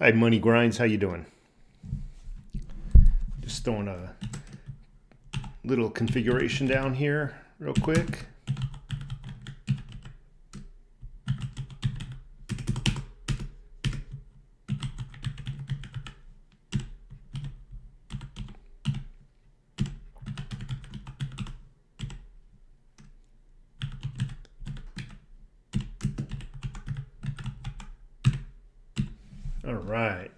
Hi, Money Grinds. How you doing? Just throwing a little configuration down here real quick. All right.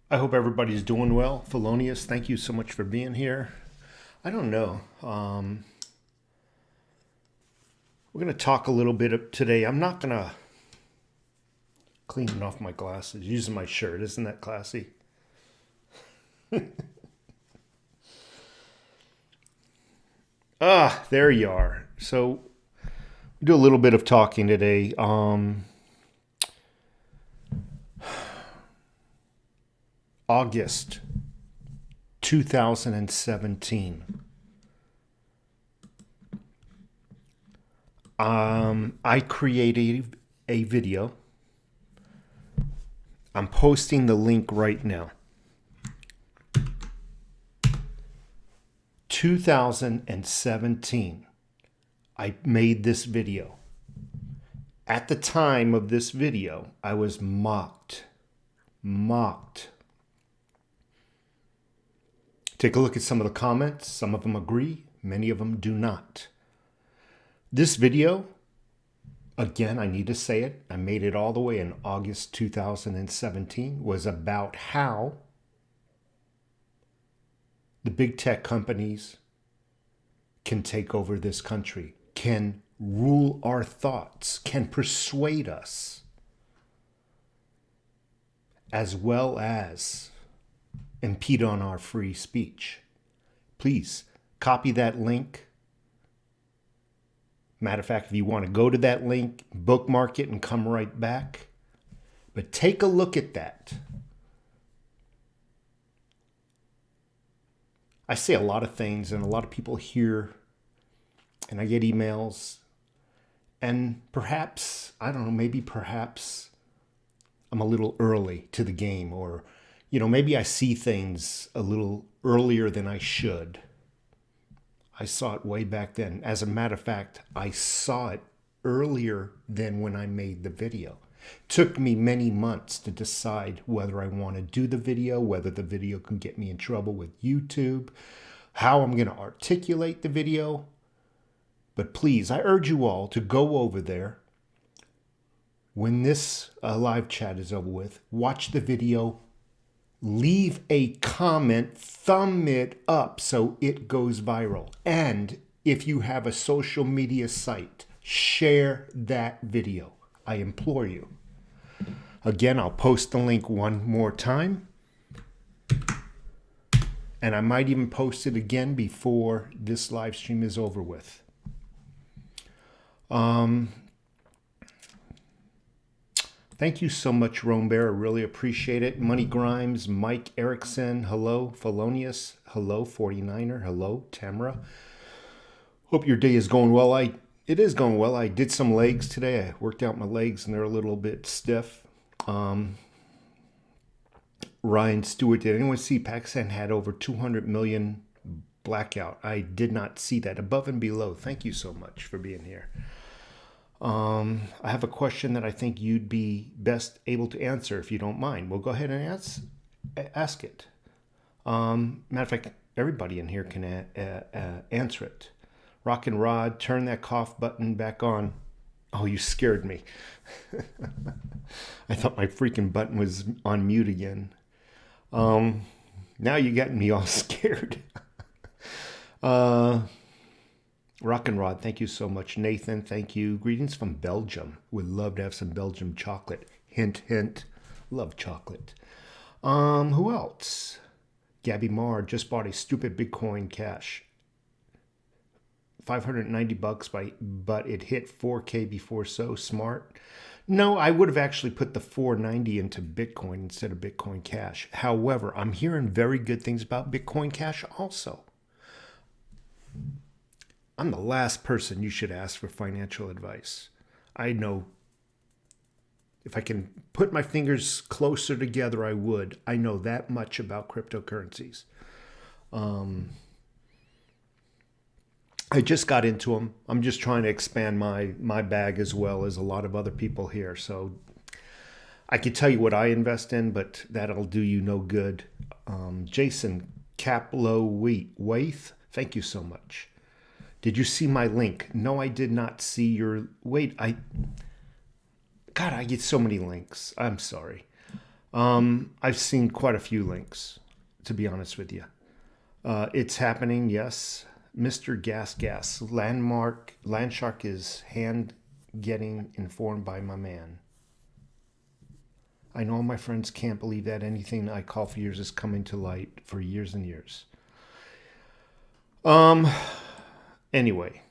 I hope everybody's doing well. Felonious, thank you so much for being here. I don't know. We're going to talk a little bit today. I'm not going to clean off my glasses using my shirt. Isn't that classy? There you are. So we'll do a little bit of talking today. August 2017. I created a video. I'm posting the link right now. 2017. I made this video. At the time of this video, I was mocked. Take a look at some of the comments. Some of them agree, many of them do not. This video, again, I need to say it, I made it all the way in August 2017, was about how the big tech companies can take over this country, can rule our thoughts, can persuade us, as well as impede on our free speech. Please copy that link. Matter of fact, if you want to go to that link, bookmark it and come right back. But take a look at that. I say a lot of things and a lot of people hear, and I get emails, and perhaps, I don't know, perhaps I'm a little early to the game, or maybe I see things a little earlier than I should. I saw it way back then. As a matter of fact, I saw it earlier than when I made the video. Took me many months to decide whether I want to do the video, whether the video can get me in trouble with YouTube, how I'm going to articulate the video. But please, I urge you all to go over there. When this live chat is over with, watch the video. Leave a comment, thumb it up so it goes viral. And if you have a social media site, share that video. I implore you. Again, I'll post the link one more time. And I might even post it again before this live stream is over with. Thank you so much, Rome Bear. I really appreciate it. Money Grimes, Mike Erickson, hello. Felonious, hello. 49er, hello. Tamara. Hope your day is going well. It is going well. I did some legs today. I worked out my legs and they're a little bit stiff. Ryan Stewart, did anyone see Pakistan had over 200 million blackout? I did not see that. Above and below. Thank you so much for being here. I have a question that I think you'd be best able to answer if you don't mind. We'll go ahead and ask it. Matter of fact, everybody in here can answer it. Rock and Rod, turn that cough button back on. Oh, you scared me. I thought my freaking button was on mute again. Now you got me all scared. Rock and Rod, thank you so much. Nathan, thank you. Greetings from Belgium. Would love to have some Belgium chocolate. Hint, hint. Love chocolate. Who else? Gabby Marr just bought a stupid Bitcoin Cash. $590, but it hit 4K before. So smart. No, I would have actually put the 490 into Bitcoin instead of Bitcoin Cash. However, I'm hearing very good things about Bitcoin Cash also. I'm the last person you should ask for financial advice. I know if I can put my fingers closer together, I would. I know that much about cryptocurrencies. I just got into them. I'm just trying to expand my bag as well as a lot of other people here. So I could tell you what I invest in, but that'll do you no good. Jason Caplow-Waith, thank you so much. Did you see my link? No, I did not see your... Wait, God, I get so many links. I'm sorry. I've seen quite a few links, to be honest with you. It's happening, yes. Mr. Gas, Landshark is hand getting informed by my man. I know my friends can't believe that anything I call for years is coming to light for years and years. Anyway,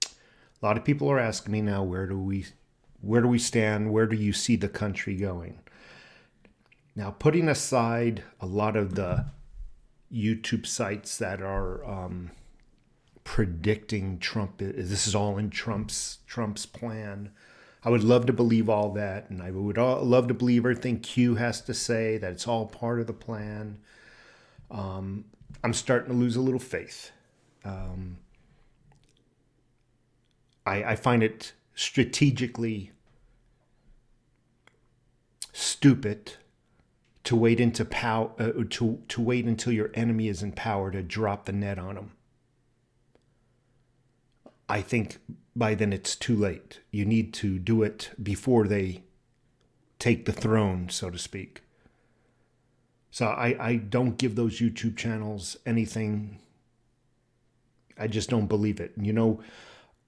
a lot of people are asking me now, where do we stand? Where do you see the country going? Now, putting aside a lot of the YouTube sites that are predicting Trump, this is all in Trump's plan. I would love to believe all that, and I would love to believe everything Q has to say, that it's all part of the plan. I'm starting to lose a little faith. I find it strategically stupid to wait into to wait until your enemy is in power to drop the net on them. I think by then it's too late. You need to do it before they take the throne, so to speak. So I don't give those YouTube channels anything. I just don't believe it. You know,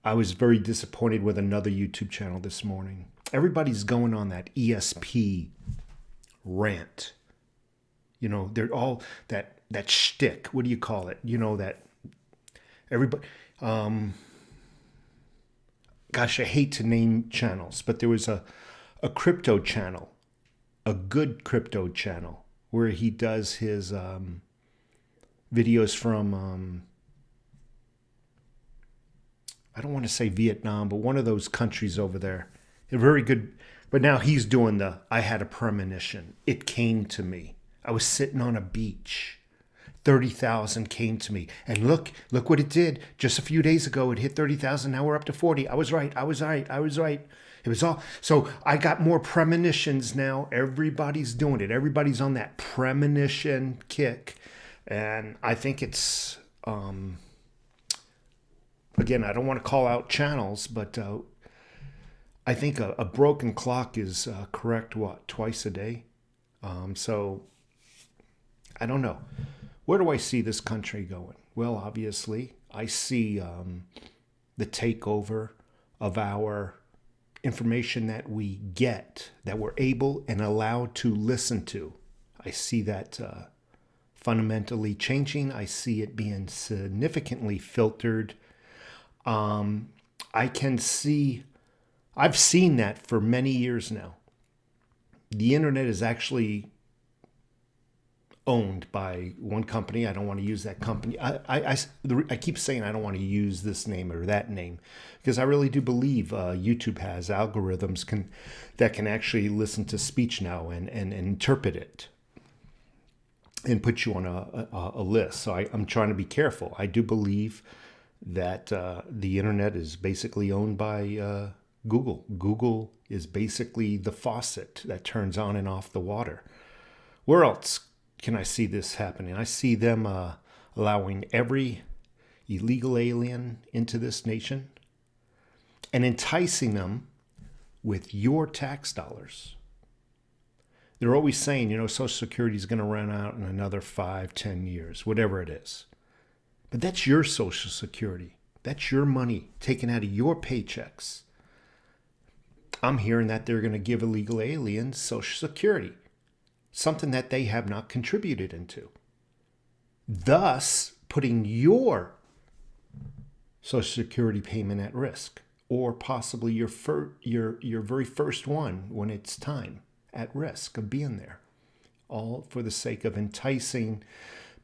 I was very disappointed with another YouTube channel this morning. Everybody's going on that ESP rant. You know, they're all that shtick. What do you call it? You know, that everybody... Gosh, I hate to name channels, but there was a crypto channel, a good crypto channel, where he does his videos from, I don't want to say Vietnam, but one of those countries over there. They're very good. But now he's doing I had a premonition. It came to me. I was sitting on a beach. 30,000 came to me. And look what it did. Just a few days ago, it hit 30,000. Now we're up to 40. I was right. It was all. So I got more premonitions now. Everybody's doing it. Everybody's on that premonition kick. And I think it's, again, I don't want to call out channels, but I think a broken clock is correct, twice a day? So I don't know. Where do I see this country going? Well, obviously, I see the takeover of our information that we get, that we're able and allowed to listen to. I see that fundamentally changing. I see it being significantly filtered. I've seen that for many years now. The internet is actually owned by one company. I don't want to use that company. I keep saying I don't want to use this name or that name because I really do believe YouTube has algorithms that can actually listen to speech now and interpret it and put you on a list. So I'm trying to be careful. I do believe that the internet is basically owned by Google. Google is basically the faucet that turns on and off the water. Where else can I see this happening? I see them allowing every illegal alien into this nation and enticing them with your tax dollars. They're always saying, Social Security is going to run out in another 5-10 years, whatever it is. But that's your Social Security. That's your money taken out of your paychecks. I'm hearing that they're going to give illegal aliens Social Security, something that they have not contributed into, thus putting your Social Security payment at risk, or possibly your very first one when it's time, at risk of being there, all for the sake of enticing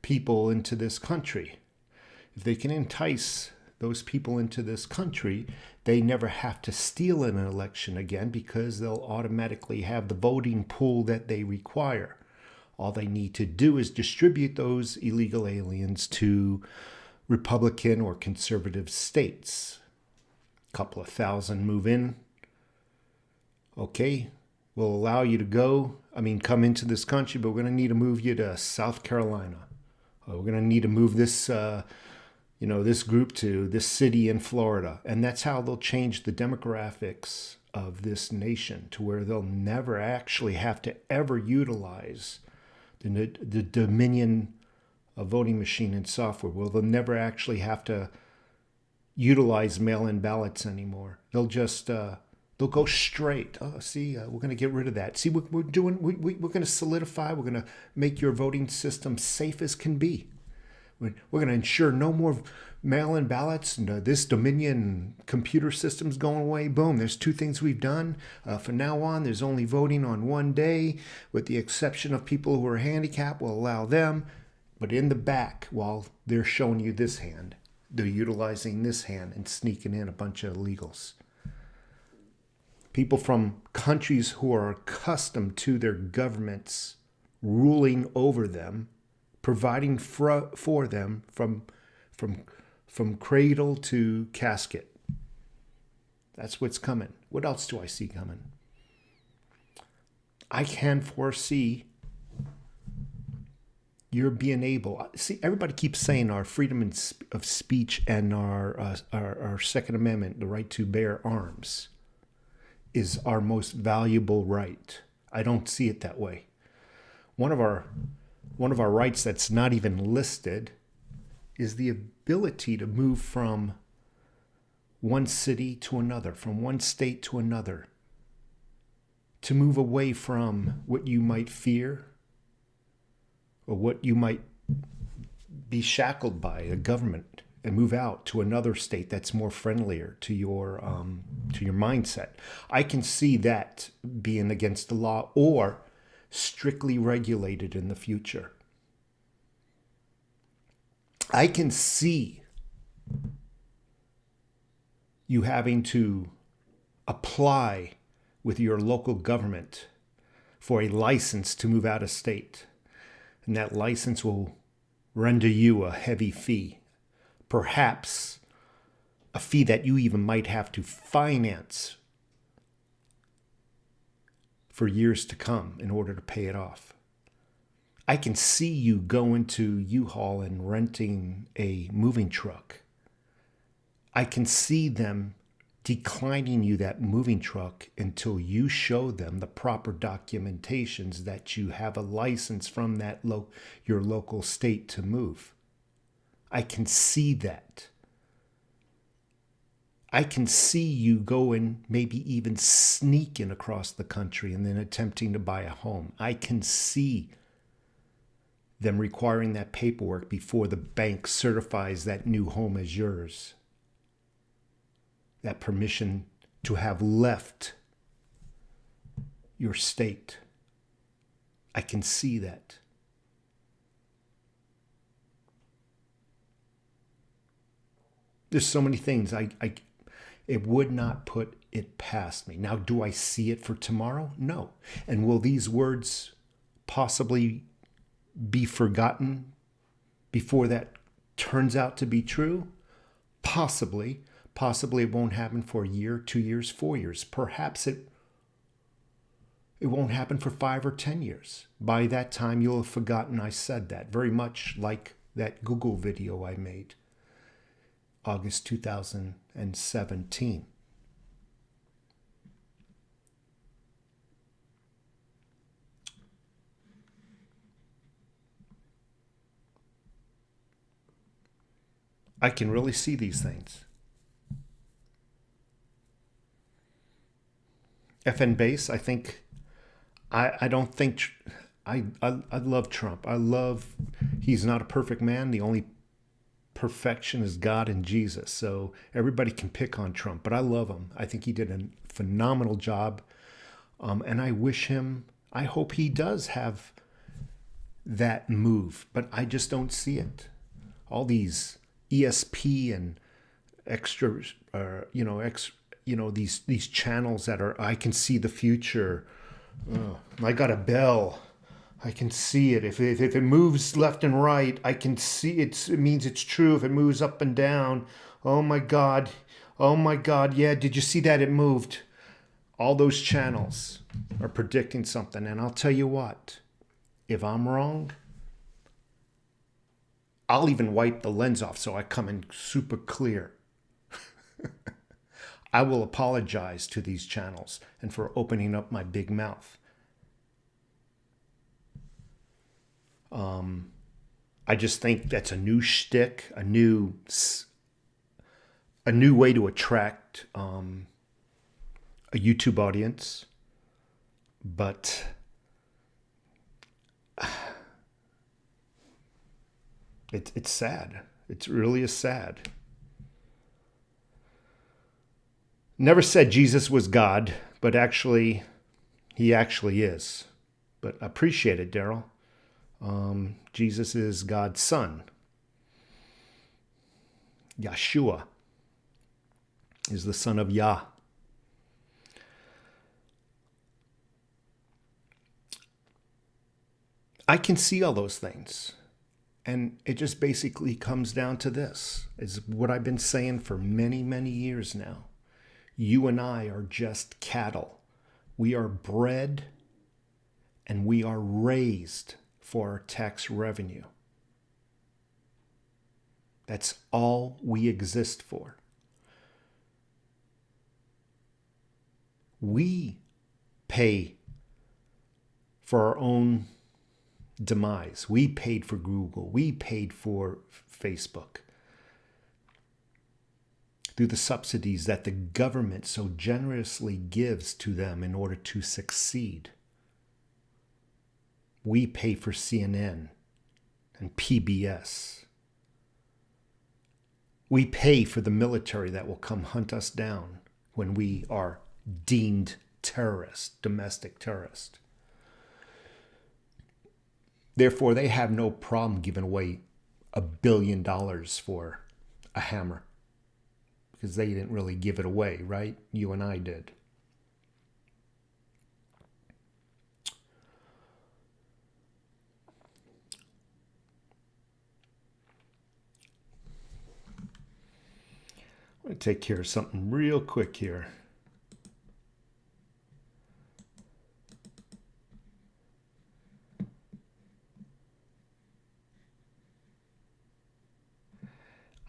people into this country. If they can entice those people into this country, they never have to steal an election again because they'll automatically have the voting pool that they require. All they need to do is distribute those illegal aliens to Republican or conservative states. A couple of thousand move in. Okay, we'll allow you to come into this country, but we're going to need to move you to South Carolina. We're going to need to move this, this group to this city in Florida. And that's how they'll change the demographics of this nation to where they'll never actually have to ever utilize the dominion of voting machine and software. Well, they'll never actually have to utilize mail-in ballots anymore. They'll just they'll go straight. We're going to get rid of that. See, we're going to solidify. We're going to make your voting system safe as can be. We're going to ensure no more mail-in ballots, and this Dominion computer system's going away. Boom, there's two things we've done. From now on, there's only voting on one day, with the exception of people who are handicapped. We'll allow them. But in the back, while they're showing you this hand, they're utilizing this hand and sneaking in a bunch of illegals. People from countries who are accustomed to their governments ruling over them, providing for them from cradle to casket. That's what's coming. What else do I see coming? I can foresee you're being able. See, everybody keeps saying our freedom of speech and our Second Amendment, the right to bear arms, is our most valuable right. I don't see it that way. One of our rights that's not even listed is the ability to move from one city to another, from one state to another, to move away from what you might fear or what you might be shackled by, a government, and move out to another state that's more friendlier to your mindset. I can see that being against the law or strictly regulated in the future. I can see you having to apply with your local government for a license to move out of state. And that license will render you a heavy fee. Perhaps a fee that you even might have to finance for years to come in order to pay it off. I can see you going to U-Haul and renting a moving truck. I can see them declining you that moving truck until you show them the proper documentations that you have a license from that your local state to move. I can see that. I can see you going, maybe even sneaking across the country and then attempting to buy a home. I can see them requiring that paperwork before the bank certifies that new home as yours. That permission to have left your state. I can see that. There's so many things it would not put it past me. Now, do I see it for tomorrow? No. And will these words possibly be forgotten before that turns out to be true? Possibly. Possibly it won't happen for a year, 2 years, 4 years. Perhaps it won't happen for 5 or 10 years. By that time, you'll have forgotten I said that. Very much like that Google video I made, August 2017. I can really see these things. FN base, I love Trump. He's not a perfect man. The only perfection is God and Jesus. So everybody can pick on Trump, but I love him. I think he did a phenomenal job. And I hope he does have that move, but I just don't see it. All these ESP and extra, these channels that are, I can see the future. I got a bell. I can see it. If it moves left and right, I can see it. It means it's true. If it moves up and down, oh my God. Oh my God. Yeah, did you see that? It moved. All those channels are predicting something. And I'll tell you what, if I'm wrong, I'll even wipe the lens off so I come in super clear. I will apologize to these channels and for opening up my big mouth. I just think that's a new shtick, a new way to attract a YouTube audience. But it's sad. It really is sad. Never said Jesus was God, but actually, he actually is. But I appreciate it, Daryl. Jesus is God's son. Yeshua is the son of Yah. I can see all those things. And it just basically comes down to this, is what I've been saying for many, many years now. You and I are just cattle. We are bred and we are raised for our tax revenue. That's all we exist for. We pay for our own demise. We paid for Google. We paid for Facebook through the subsidies that the government so generously gives to them in order to succeed. We pay for CNN and PBS. We pay for the military that will come hunt us down when we are deemed terrorists, domestic terrorists. Therefore, they have no problem giving away $1 billion for a hammer because they didn't really give it away, right? You and I did. I'm going to take care of something real quick here.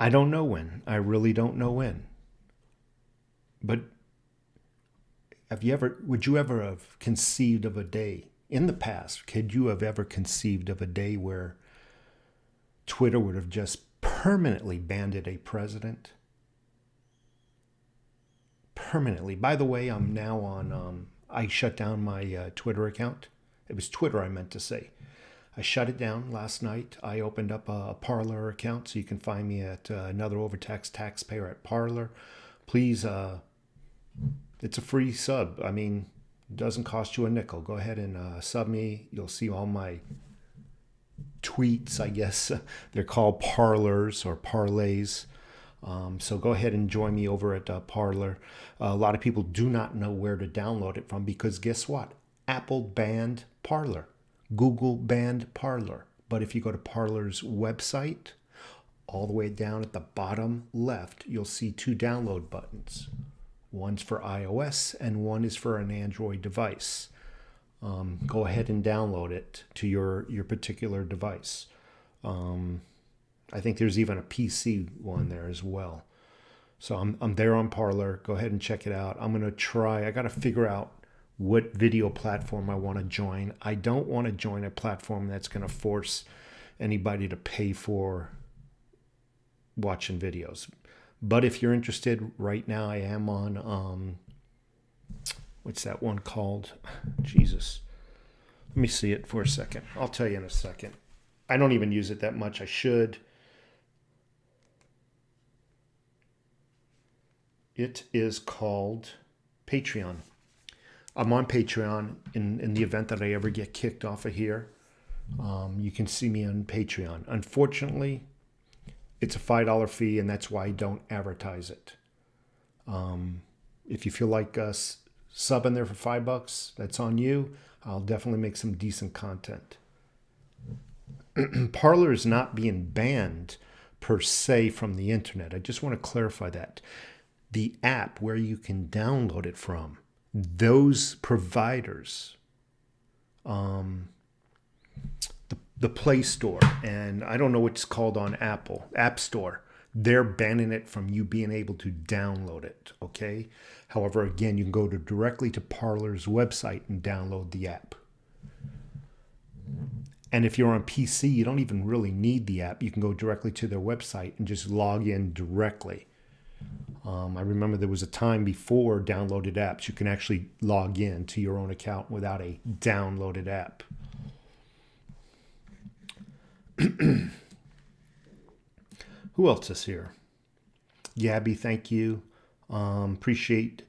I don't know when. I really don't know when. But would you ever have conceived of a day in the past? Could you have ever conceived of a day where Twitter would have just permanently banned a president? Permanently. By the way, I'm now on, I shut down my Twitter account. It was Twitter I meant to say. I shut it down last night. I opened up a Parler account, so you can find me at Another Overtaxed Taxpayer at Parler. Please, it's a free sub. I mean, it doesn't cost you a nickel. Go ahead and sub me. You'll see all my tweets, I guess. They're called parlors or parlays. So go ahead and join me over at Parler. A lot of people do not know where to download it from because guess what? Apple banned Parler. Google banned Parler. But if you go to Parler's website, all the way down at the bottom left, you'll see 2 download buttons. One's for iOS and one is for an Android device. Go ahead and download it to your particular device. I think there's even a PC one there as well. So I'm there on Parler. Go ahead and check it out. I'm going to try. I got to figure out what video platform I want to join. I don't want to join a platform that's going to force anybody to pay for watching videos. But if you're interested, right now I am on, what's that one called? Jesus. Let me see it for a second. I'll tell you in a second. I don't even use it that much. I should. It is called Patreon. I'm on Patreon in the event that I ever get kicked off of here. You can see me on Patreon. Unfortunately, it's a $5 fee, and that's why I don't advertise it. If you feel like subbing there for $5, that's on you. I'll definitely make some decent content. Parler is not being banned per se from the internet. I just want to clarify that. The app where you can download it from, those providers, the Play Store, and I don't know what's called on Apple, App Store, they're banning it from you being able to download it, okay? However, again, you can go directly to Parler's website and download the app. And if you're on PC, you don't even really need the app. You can go directly to their website and just log in directly. I remember there was a time before downloaded apps, you can actually log in to your own account without a downloaded app. Who else is here? Gabby, thank you. Appreciate.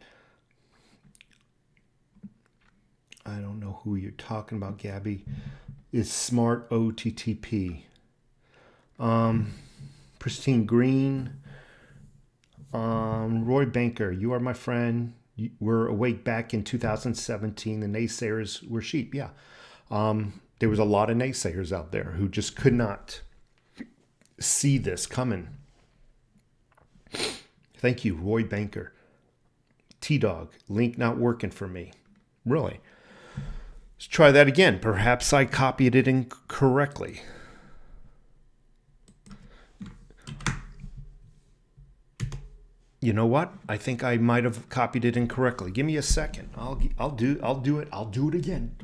I don't know who you're talking about, Gabby. Is smart AOTTP. Pristine Green. Roy Banker, you are my friend. You were awake back in 2017. The naysayers were sheep. Yeah. There was a lot of naysayers out there who just could not see this coming. Thank you, Roy Banker. T-Dog, link not working for me. Really? Let's try that again. Perhaps I copied it incorrectly. You know what? I think I might have copied it incorrectly. Give me a second. I'll do it. I'll do it again.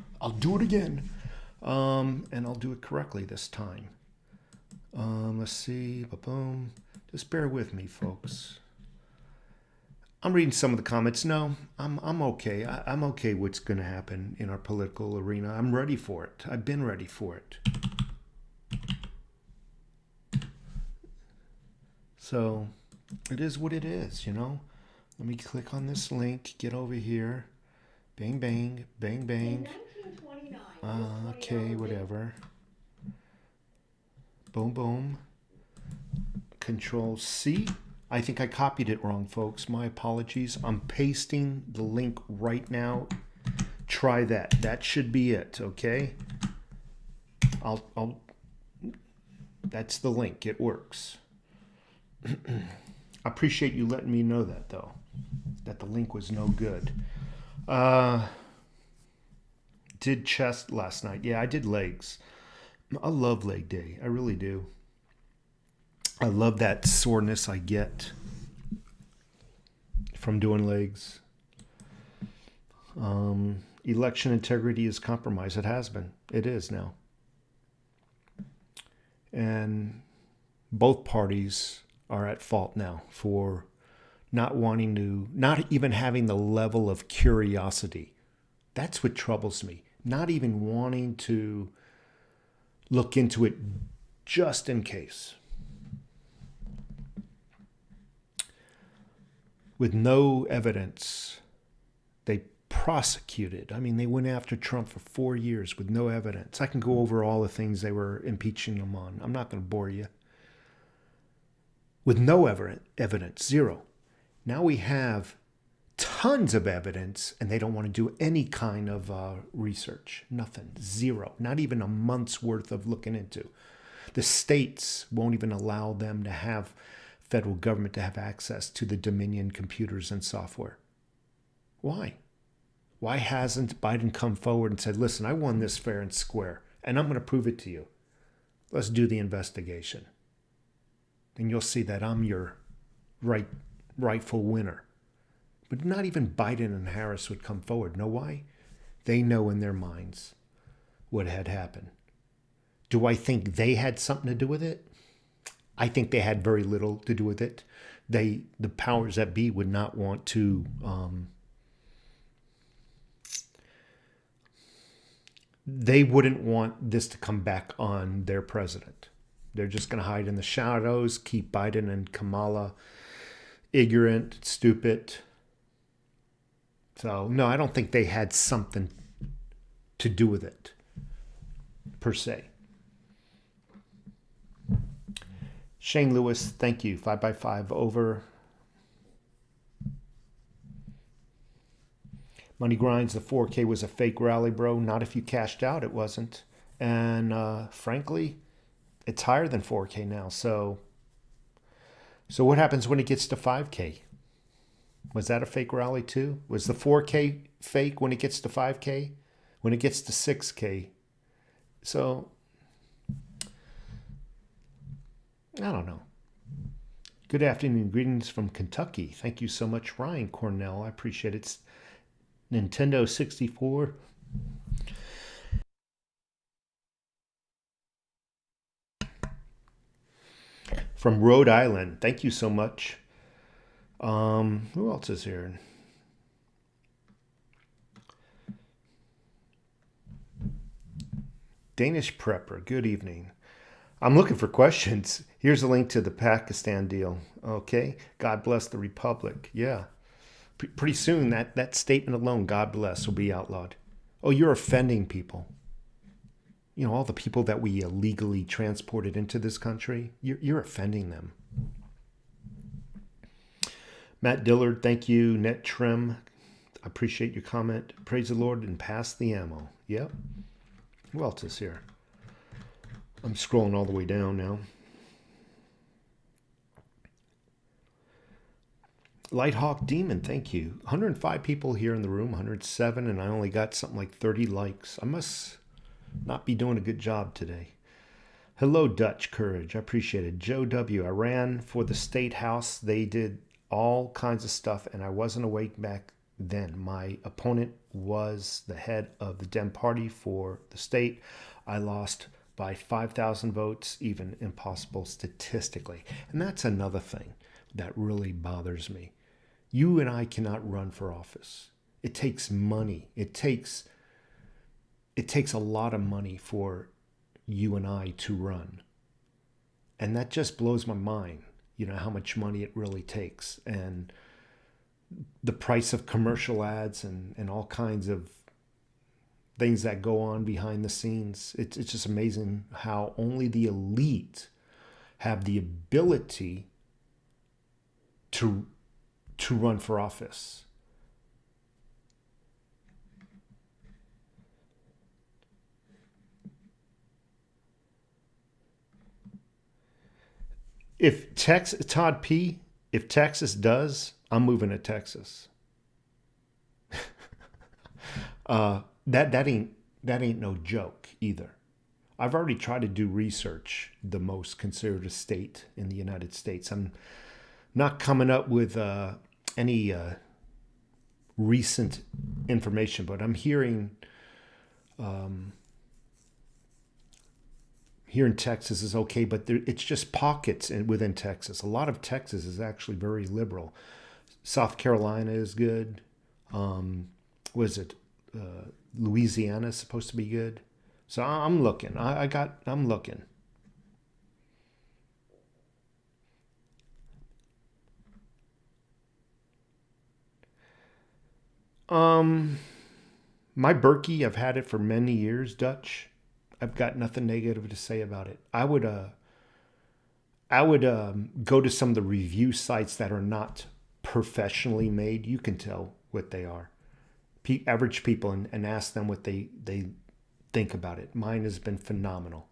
And I'll do it correctly this time. Let's see. Boom. Just bear with me, folks. I'm reading some of the comments. No, I'm okay. I'm okay what's going to happen in our political arena. I'm ready for it. I've been ready for it. So it is what it is, you know. Let me click on this link. Get over here. Bang, bang, bang, bang. Okay, whatever. Boom, boom. Control C. I think I copied it wrong, folks. My apologies. I'm pasting the link right now. Try that. That should be it, okay? That's the link. It works. I appreciate you letting me know that, though, that the link was no good. Did chest last night. Yeah, I did legs. I love leg day. I really do. I love that soreness I get from doing legs. Election integrity is compromised. It has been. It is now. And both parties are at fault now for not wanting to, not even having the level of curiosity. That's what troubles me. Not even wanting to look into it just in case. With no evidence, they prosecuted. I mean, they went after Trump for 4 years with no evidence. I can go over all the things they were impeaching him on. I'm not going to bore you. With no evidence, zero. Now we have tons of evidence, and they don't want to do any kind of research. Nothing. Zero. Not even a month's worth of looking into. The states won't even allow them to have federal government to have access to the Dominion computers and software. Why? Why hasn't Biden come forward and said, listen, I won this fair and square, and I'm going to prove it to you. Let's do the investigation. And you'll see that I'm your rightful winner. But not even Biden and Harris would come forward. Know why? They know in their minds what had happened. Do I think they had something to do with it? I think they had very little to do with it. The powers that be would not want to they wouldn't want this to come back on their president. They're just going to hide in the shadows, keep Biden and Kamala ignorant, stupid. So, no, I don't think they had something to do with it, per se. Shane Lewis, thank you. 5x5 over. Money Grinds, the 4K was a fake rally, bro. Not if you cashed out, it wasn't. And frankly, it's higher than 4K now. So what happens when it gets to 5K? Was that a fake rally too? Was the 4K fake when it gets to 5K? When it gets to 6K? So, I don't know. Good afternoon. Greetings from Kentucky. Thank you so much, Ryan Cornell. I appreciate it. Nintendo 64. From Rhode Island. Thank you so much. Who else is here? Danish Prepper. Good evening. I'm looking for questions. Here's a link to the Pakistan deal. Okay. God bless the Republic. Yeah. Pretty soon, that statement alone, God bless, will be outlawed. Oh, you're offending people. You know, all the people that we illegally transported into this country, you're offending them. Matt Dillard, thank you. Net Trim, I appreciate your comment. Praise the Lord and pass the ammo. Yep. Who else is here? I'm scrolling all the way down now. Lighthawk Demon, thank you. 105 people here in the room, 107, and I only got something like 30 likes. I must not be doing a good job today. Hello, Dutch Courage. I appreciate it. Joe W. I ran for the state house. They did all kinds of stuff, and I wasn't awake back then. My opponent was the head of the Dem Party for the state. I lost by 5,000 votes, even impossible statistically. And that's another thing that really bothers me. You and I cannot run for office. It takes money. It takes a lot of money for you and I to run. And that just blows my mind, you know, how much money it really takes. And the price of commercial ads and all kinds of things that go on behind the scenes. It's just amazing how only the elite have the ability to run for office. If Texas, Todd P., if Texas does, I'm moving to Texas. That ain't no joke either. I've already tried to do research, the most conservative state in the United States. I'm not coming up with any recent information, but I'm hearing here in Texas is okay, but it's just pockets within Texas. A lot of Texas is actually very liberal. South Carolina is good. Louisiana is supposed to be good. So I'm looking. I'm looking. My Berkey, I've had it for many years, Dutch. I've got nothing negative to say about it. I would go to some of the review sites that are not professionally made. You can tell what they are. Average people and ask them what they think about it. Mine has been phenomenal.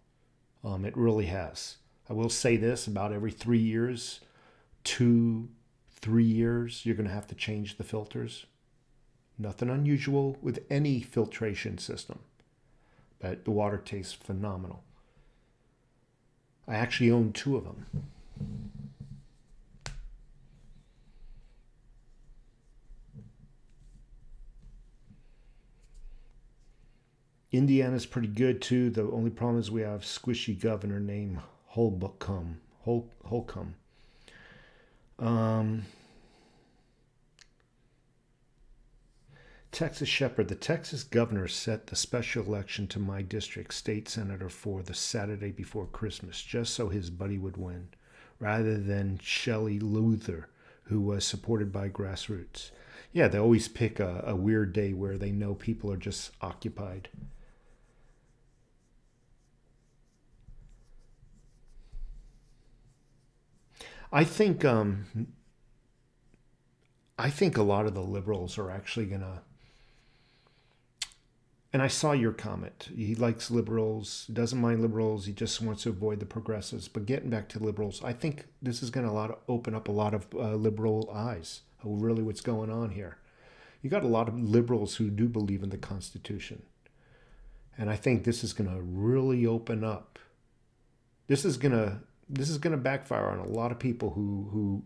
It really has. I will say this, about every 3 years, 2-3 years, you're going to have to change the filters. Nothing unusual with any filtration system. But the water tastes phenomenal. I actually own 2 of them. Indiana's pretty good too. The only problem is we have squishy governor named Holcomb. Texas Shepherd, the Texas governor set the special election to my district state senator for the Saturday before Christmas, just so his buddy would win, rather than Shelley Luther, who was supported by grassroots. Yeah, they always pick a weird day where they know people are just occupied. I think I think a lot of the liberals are actually gonna. And I saw your comment. He likes liberals, doesn't mind liberals. He just wants to avoid the progressives. But getting back to liberals, I think this is going to open up a lot of liberal eyes of really what's going on here. You got a lot of liberals who do believe in the Constitution, and I think this is going to really open up. This is going to backfire on a lot of people who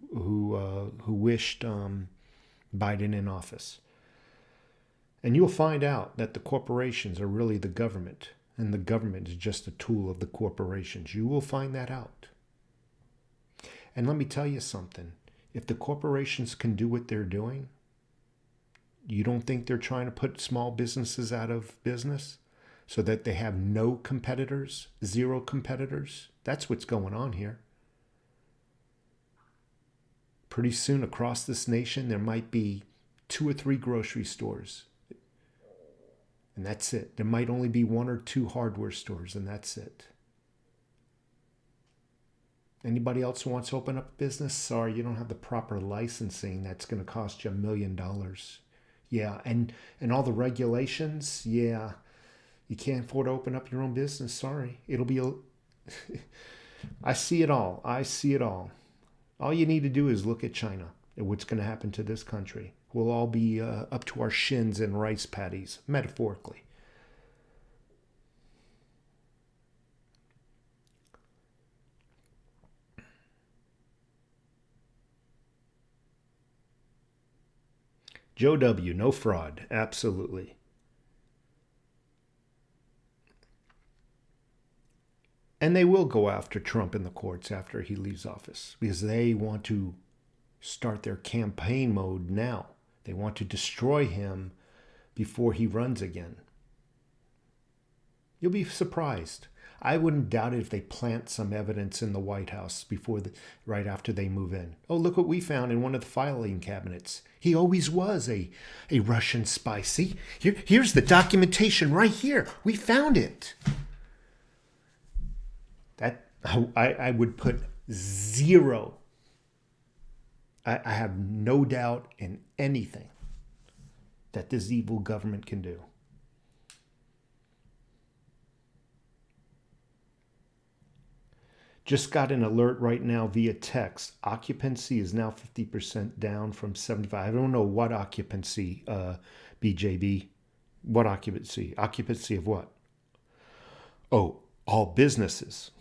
wished Biden in office. And you'll find out that the corporations are really the government, and the government is just a tool of the corporations. You will find that out. And let me tell you something. If the corporations can do what they're doing, you don't think they're trying to put small businesses out of business so that they have no competitors, zero competitors? That's what's going on here. Pretty soon across this nation, there might be 2 or 3 grocery stores. And that's it. There might only be 1 or 2 hardware stores, and that's it. Anybody else who wants to open up a business? Sorry, you don't have the proper licensing. That's going to cost you $1 million. Yeah, and all the regulations, yeah. You can't afford to open up your own business. Sorry. It'll be I see it all. I see it all. All you need to do is look at China and what's going to happen to this country. We'll all be up to our shins in rice paddies, metaphorically. Joe W., no fraud, absolutely. And they will go after Trump in the courts after he leaves office because they want to start their campaign mode now. They want to destroy him before he runs again. You'll be surprised. I wouldn't doubt it if they plant some evidence in the White House right after they move in. Oh, look what we found in one of the filing cabinets. He always was a Russian spy. See, here's the documentation right here. We found it. That I would put 0. I have no doubt in anything that this evil government can do. Just got an alert right now via text. Occupancy is now 50% down from 75. I don't know what occupancy, BJB. What occupancy? Occupancy of what? Oh, all businesses.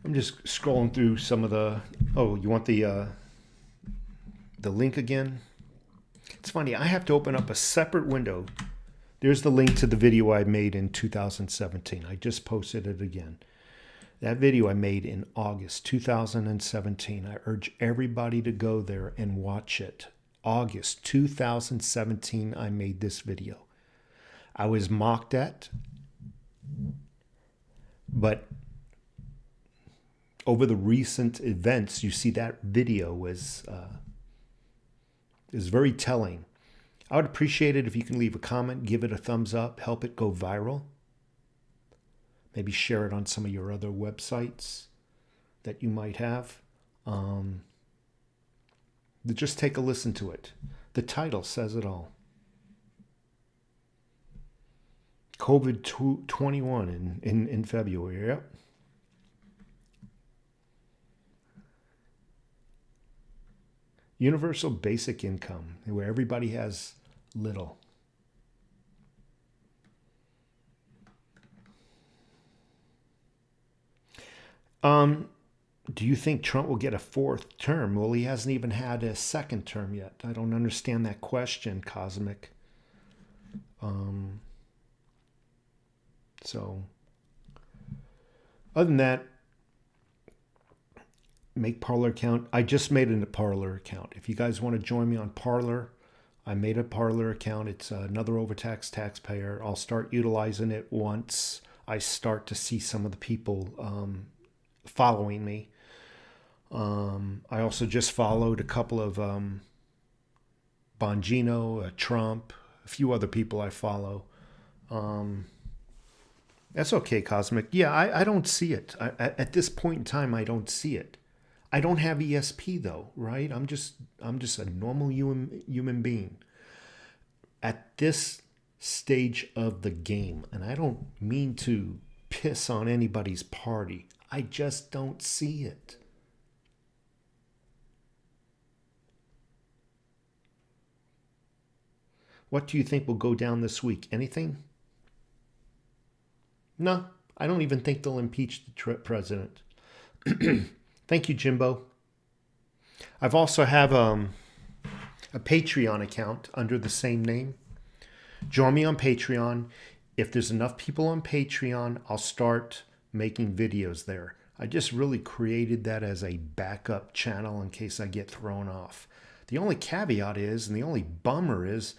I'm just scrolling through some of the. Oh, you want the link again? It's funny. I have to open up a separate window. There's the link to the video I made in 2017. I just posted it again. That video I made in August 2017. I urge everybody to go there and watch it. August 2017, I made this video. I was mocked at, but over the recent events, you see that video is very telling. I would appreciate it if you can leave a comment, give it a thumbs up, help it go viral. Maybe share it on some of your other websites that you might have. Just take a listen to it. The title says it all. COVID-21 in February. Yep. Universal basic income, where everybody has little. Do you think Trump will get a 4th term? Well, he hasn't even had a 2nd term yet. I don't understand that question, Cosmic. So, other than that, make Parler account. I just made a Parler account. If you guys want to join me on Parler, I made a Parler account. It's another overtaxed taxpayer. I'll start utilizing it once I start to see some of the people following me. I also just followed a couple of Bongino, Trump, a few other people I follow. That's okay, Cosmic. Yeah, I don't see it. At this point in time, I don't see it. I don't have ESP though, right? I'm just a normal human being at this stage of the game, and I don't mean to piss on anybody's party. I just don't see it. What do you think will go down this week? Anything? No, I don't even think they'll impeach the president. Thank you, Jimbo. I've also have a Patreon account under the same name. Join me on Patreon. If there's enough people on Patreon, I'll start making videos there. I just really created that as a backup channel in case I get thrown off. The only caveat is, and the only bummer is,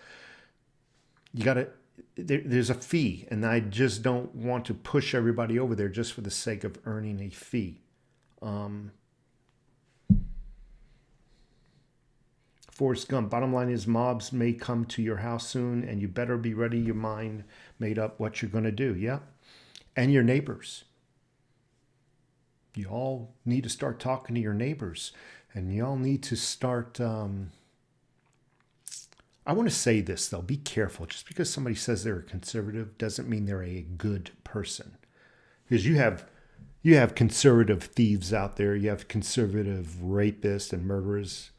there's a fee, and I just don't want to push everybody over there just for the sake of earning a fee. Forrest Gump, bottom line is mobs may come to your house soon, and you better be ready, your mind made up what you're going to do. Yeah. And your neighbors. You all need to start talking to your neighbors, and you all need to start... I want to say this, though. Be careful. Just because somebody says they're a conservative doesn't mean they're a good person. Because you have conservative thieves out there. You have conservative rapists and murderers.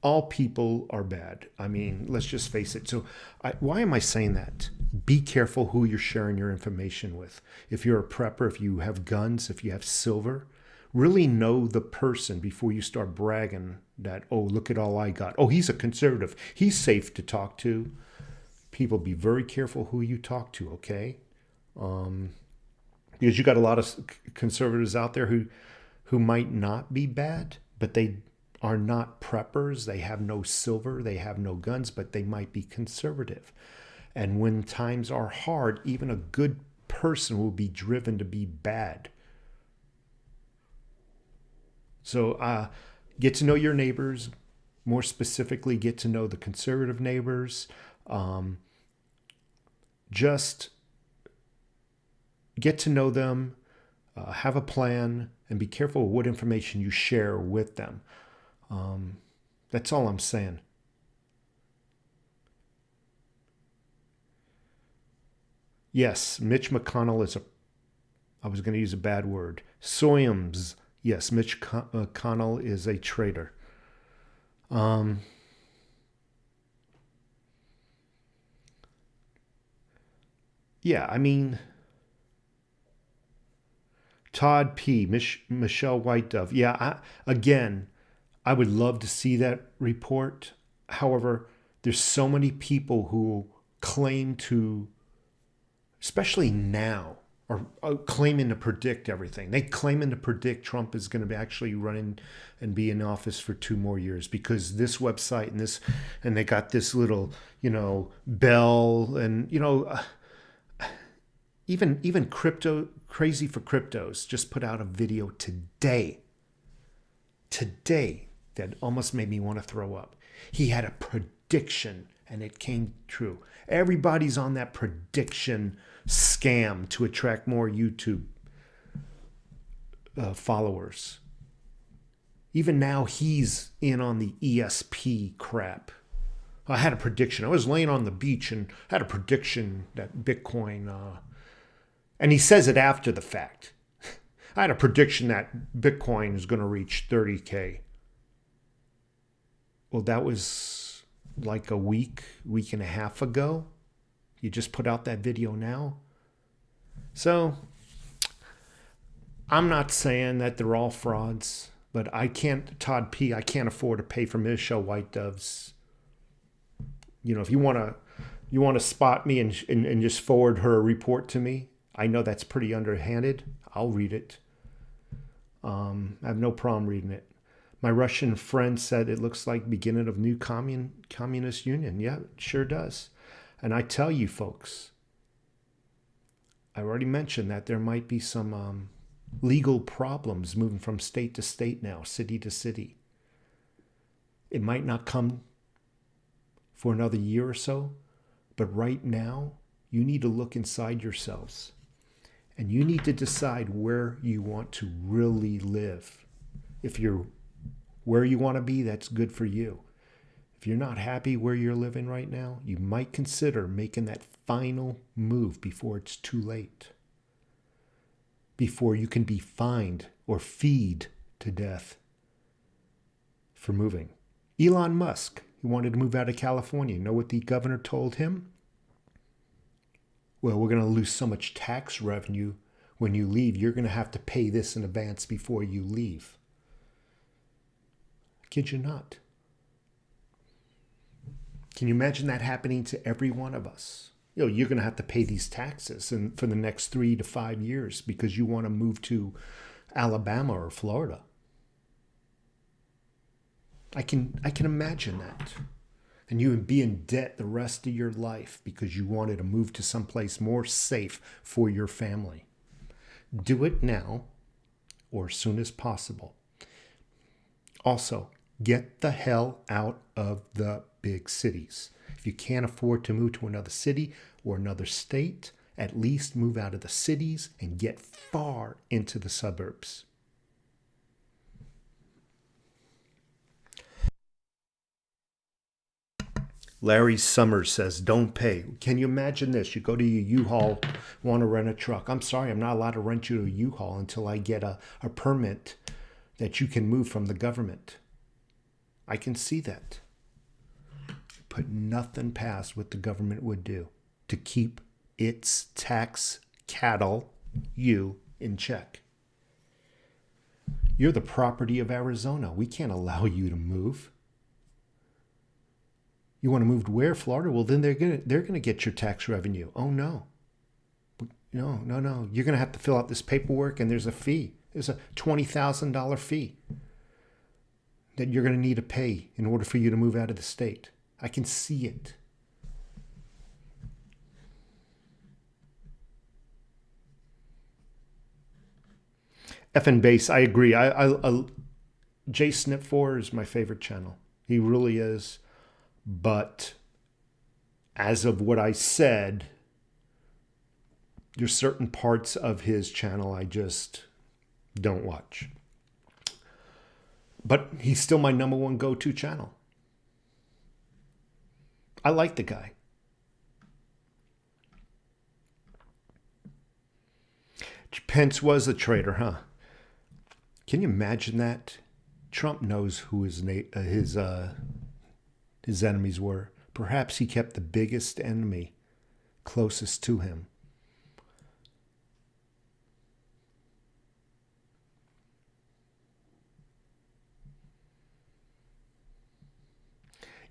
All people are bad. I mean, let's just face it. So why am I saying that? Be careful who you're sharing your information with. If you're a prepper, if you have guns, if you have silver, really know the person before you start bragging that, oh, look at all I got. Oh, he's a conservative. He's safe to talk to. People, be very careful who you talk to, okay? Because you got a lot of conservatives out there who might not be bad, but they are not preppers. They have no silver. They have no guns, but they might be conservative. And when times are hard, even a good person will be driven to be bad. So get to know your neighbors. More specifically, get to know the conservative neighbors. Just get to know them, have a plan, and be careful what information you share with them. That's all I'm saying. Yes, Mitch McConnell is I was going to use a bad word. Soyums. Yes, Mitch McConnell is a traitor. Yeah, I mean, Todd P., Michelle White Dove. Yeah, I would love to see that report. However, there's so many people who claim to, especially now, are claiming to predict everything. They claiming to predict Trump is going to be actually running and be in office for 2 more years because this website and they got this little, bell and, even crypto, Crazy for Cryptos just put out a video today that almost made me want to throw up. He had a prediction and it came true. Everybody's on that prediction scam to attract more YouTube followers. Even now he's in on the ESP crap. I had a prediction. I was laying on the beach and had a prediction that Bitcoin, and he says it after the fact. I had a prediction that Bitcoin is going to reach 30K. Well, that was like a week and a half ago. You just put out that video now. So I'm not saying that they're all frauds, but Todd P., I can't afford to pay for Michelle White Dove's. If you want to spot me and just forward her a report to me, I know that's pretty underhanded. I'll read it. I have no problem reading it. My Russian friend said it looks like beginning of new communist union. Yeah, it sure does. And I tell you folks, I already mentioned that there might be some legal problems moving from state to state now, city to city. It might not come for another year or so, but right now, you need to look inside yourselves and you need to decide where you want to really live. If you're where you want to be, that's good for you. If you're not happy where you're living right now, you might consider making that final move before it's too late. Before you can be fined or feed to death for moving. Elon Musk, he wanted to move out of California. You know what the governor told him? Well, we're going to lose so much tax revenue when you leave. You're going to have to pay this in advance before you leave. I kid you not. Can you imagine that happening to every one of us? You know, you're going to have to pay these taxes for the next 3 to 5 years because you want to move to Alabama or Florida. I can imagine that. And you would be in debt the rest of your life because you wanted to move to someplace more safe for your family. Do it now or as soon as possible. Also, get the hell out of the big cities. If you can't afford to move to another city or another state, at least move out of the cities and get far into the suburbs. Larry Summers says, don't pay. Can you imagine this? You go to your U-Haul, want to rent a truck. I'm sorry, I'm not allowed to rent you a U-Haul until I get a permit that you can move from the government. I can see that. Put nothing past what the government would do to keep its tax cattle, you, in check. You're the property of Arizona. We can't allow you to move. You want to move to where? Florida? Well, then they're gonna get your tax revenue. Oh no. No. You're gonna have to fill out this paperwork and there's a fee. There's a $20,000 fee that you're gonna need to pay in order for you to move out of the state. I can see it. F and Base, I agree. Jay Snip4 is my favorite channel. He really is. But as of what I said, there's certain parts of his channel I just don't watch. But he's still my number one go-to channel. I like the guy. Pence was a traitor, huh? Can you imagine that? Trump knows who his enemies were. Perhaps he kept the biggest enemy closest to him.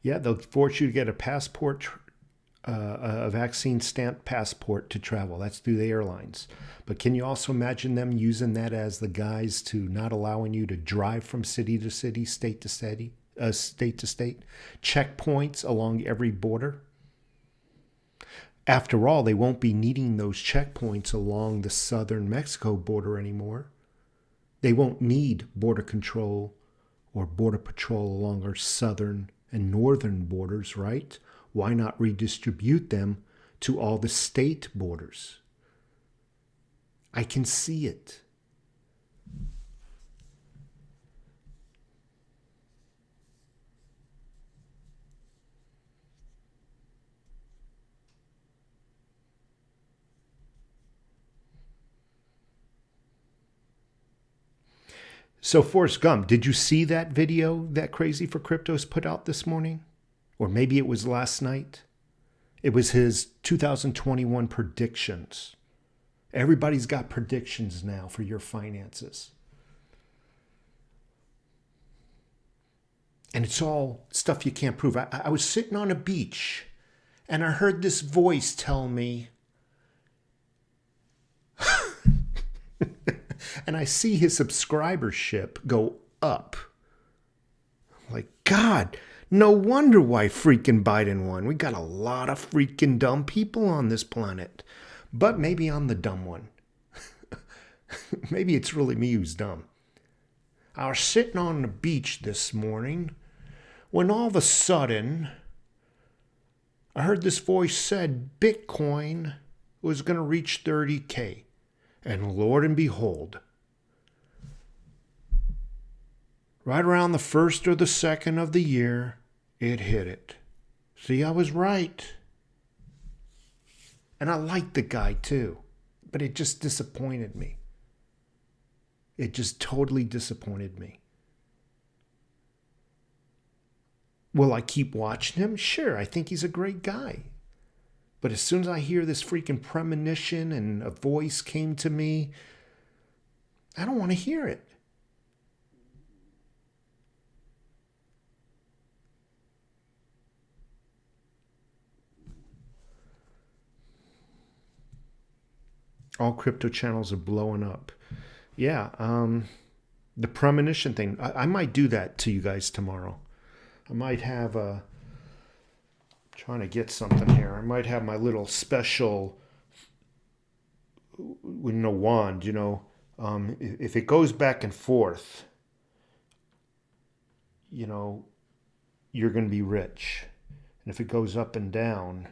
Yeah, they'll force you to get a passport, a vaccine stamped passport to travel. That's through the airlines. But can you also imagine them using that as the guise to not allowing you to drive from city to city, state to state, checkpoints along every border? After all, they won't be needing those checkpoints along the southern Mexico border anymore. They won't need border control or border patrol along our southern and northern borders, right? Why not redistribute them to all the state borders? I can see it. So Forrest Gump, did you see that video that Crazy for Crypto's put out this morning? Or maybe it was last night? It was his 2021 predictions. Everybody's got predictions now for your finances. And it's all stuff you can't prove. I was sitting on a beach and I heard this voice tell me, and I see his subscribership go up. Like, God, no wonder why freaking Biden won. We got a lot of freaking dumb people on this planet. But maybe I'm the dumb one. Maybe it's really me who's dumb. I was sitting on the beach this morning when all of a sudden I heard this voice said Bitcoin was going to reach 30K. And Lord and behold, right around the 1st or the 2nd of the year, it hit it. See, I was right. And I liked the guy too, but it just disappointed me. It just totally disappointed me. Will I keep watching him? Sure, I think he's a great guy. But as soon as I hear this freaking premonition and a voice came to me, I don't want to hear it. All crypto channels are blowing up. Yeah, the premonition thing. I might do that to you guys tomorrow. I might have trying to get something here. I might have my little special, wand, if it goes back and forth, you're going to be rich. And if it goes up and down,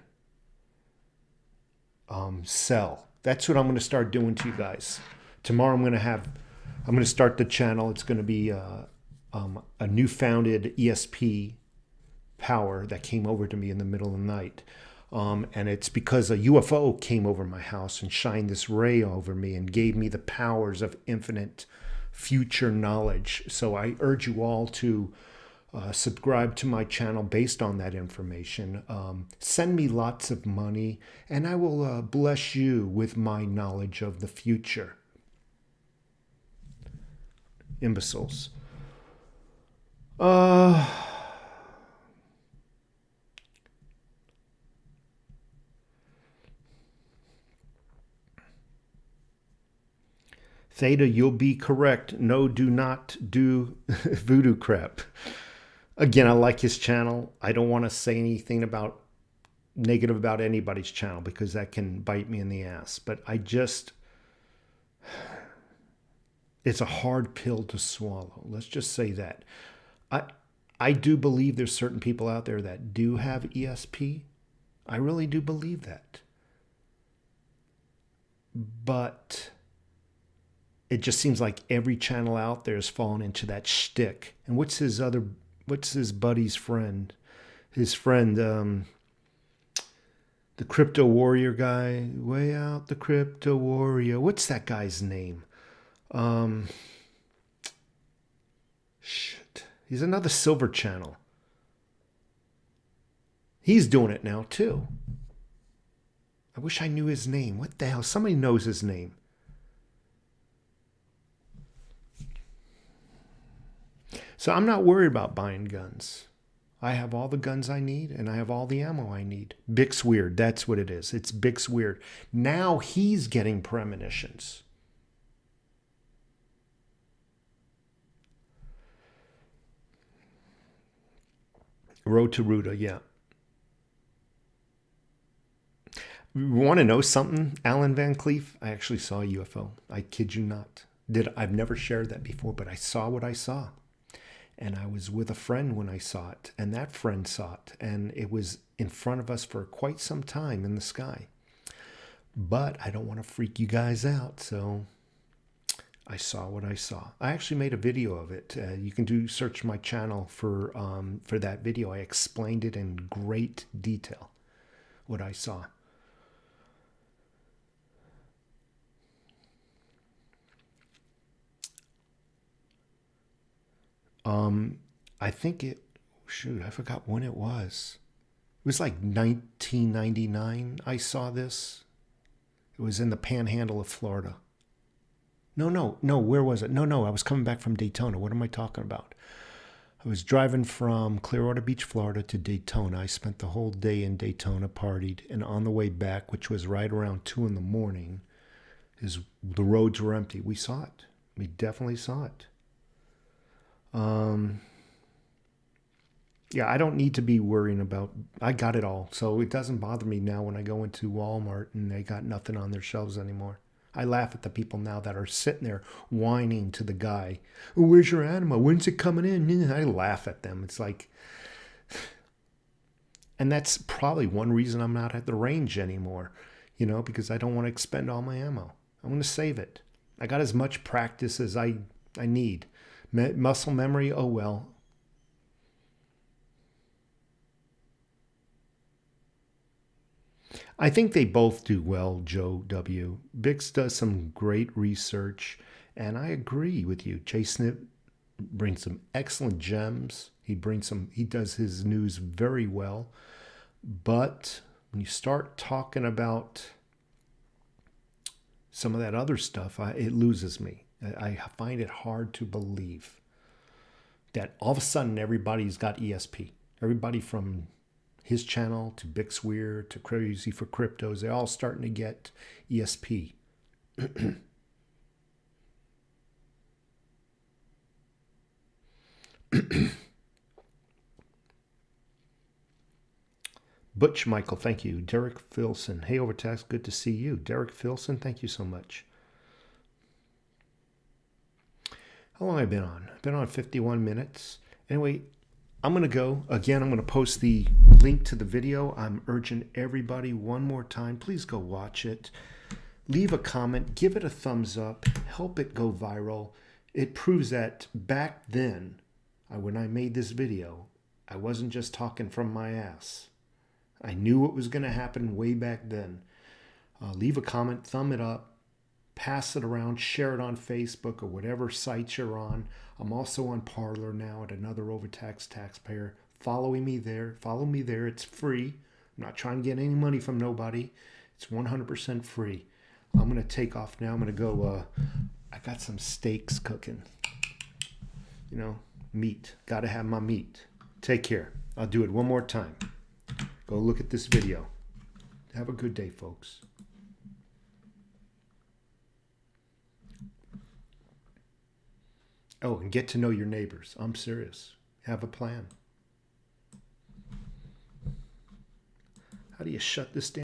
sell. That's what I'm going to start doing to you guys. Tomorrow I'm going to start the channel. It's going to be a new founded ESP power that came over to me in the middle of the night. And it's because a UFO came over my house and shined this ray over me and gave me the powers of infinite future knowledge. So I urge you all to subscribe to my channel based on that information. Send me lots of money and I will bless you with my knowledge of the future. Imbeciles. Theta, you'll be correct. No, do not do voodoo crap. Again, I like his channel. I don't want to say anything negative about anybody's channel because that can bite me in the ass. But it's a hard pill to swallow. Let's just say that. I do believe there's certain people out there that do have ESP. I really do believe that. But it just seems like every channel out there has fallen into that shtick. And what's his buddy's friend? His friend, the crypto warrior guy, way out the crypto warrior. What's that guy's name? Shit. He's another silver channel. He's doing it now too. I wish I knew his name. What the hell? Somebody knows his name. So I'm not worried about buying guns. I have all the guns I need and I have all the ammo I need. Bix Weir, that's what it is. It's Bix Weir. Now he's getting premonitions. Road to Ruta, yeah. You want to know something, Alan Van Cleef? I actually saw a UFO. I kid you not. I've never shared that before, but I saw what I saw. And I was with a friend when I saw it, and that friend saw it, and it was in front of us for quite some time in the sky. But I don't want to freak you guys out, so I saw what I saw. I actually made a video of it. You can search my channel for that video. I explained it in great detail, what I saw. I think I forgot when it was. It was like 1999 I saw this. It was in the panhandle of Florida. No, where was it? No, I was coming back from Daytona. What am I talking about? I was driving from Clearwater Beach, Florida to Daytona. I spent the whole day in Daytona, partied, and on the way back, which was right around 2 in the morning, the roads were empty. We saw it. We definitely saw it. Yeah, I don't need to be worrying about, I got it all. So it doesn't bother me now when I go into Walmart and they got nothing on their shelves anymore. I laugh at the people now that are sitting there whining to the guy, oh, where's your animal? When's it coming in? I laugh at them. It's like, and that's probably one reason I'm not at the range anymore, you know, because I don't want to expend all my ammo. I want to save it. I got as much practice as I need. Muscle memory, oh well. I think they both do well, Joe W. Bix does some great research, and I agree with you. Jason brings some excellent gems. He does his news very well. But when you start talking about some of that other stuff, it loses me. I find it hard to believe that all of a sudden everybody's got ESP. Everybody from his channel to Bix Weir to Crazy for Cryptos, they're all starting to get ESP. Butch Michael, thank you. Derek Filson, hey Overtax, good to see you. Derek Filson, thank you so much. How long have I been on? I've been on 51 minutes. Anyway, I'm going to go. Again, I'm going to post the link to the video. I'm urging everybody one more time, please go watch it. Leave a comment, give it a thumbs up, help it go viral. It proves that back then, when I made this video, I wasn't just talking from my ass. I knew what was going to happen way back then. Leave a comment, thumb it up, pass it around, share it on Facebook or whatever site you're on. I'm also on Parler now at another overtaxed taxpayer. Follow me there. It's free. I'm not trying to get any money from nobody. It's 100% free. I'm going to take off now. I'm going to go. I got some steaks cooking. You know, meat. Got to have my meat. Take care. I'll do it one more time. Go look at this video. Have a good day, folks. Oh, and get to know your neighbors. I'm serious. Have a plan. How do you shut this down?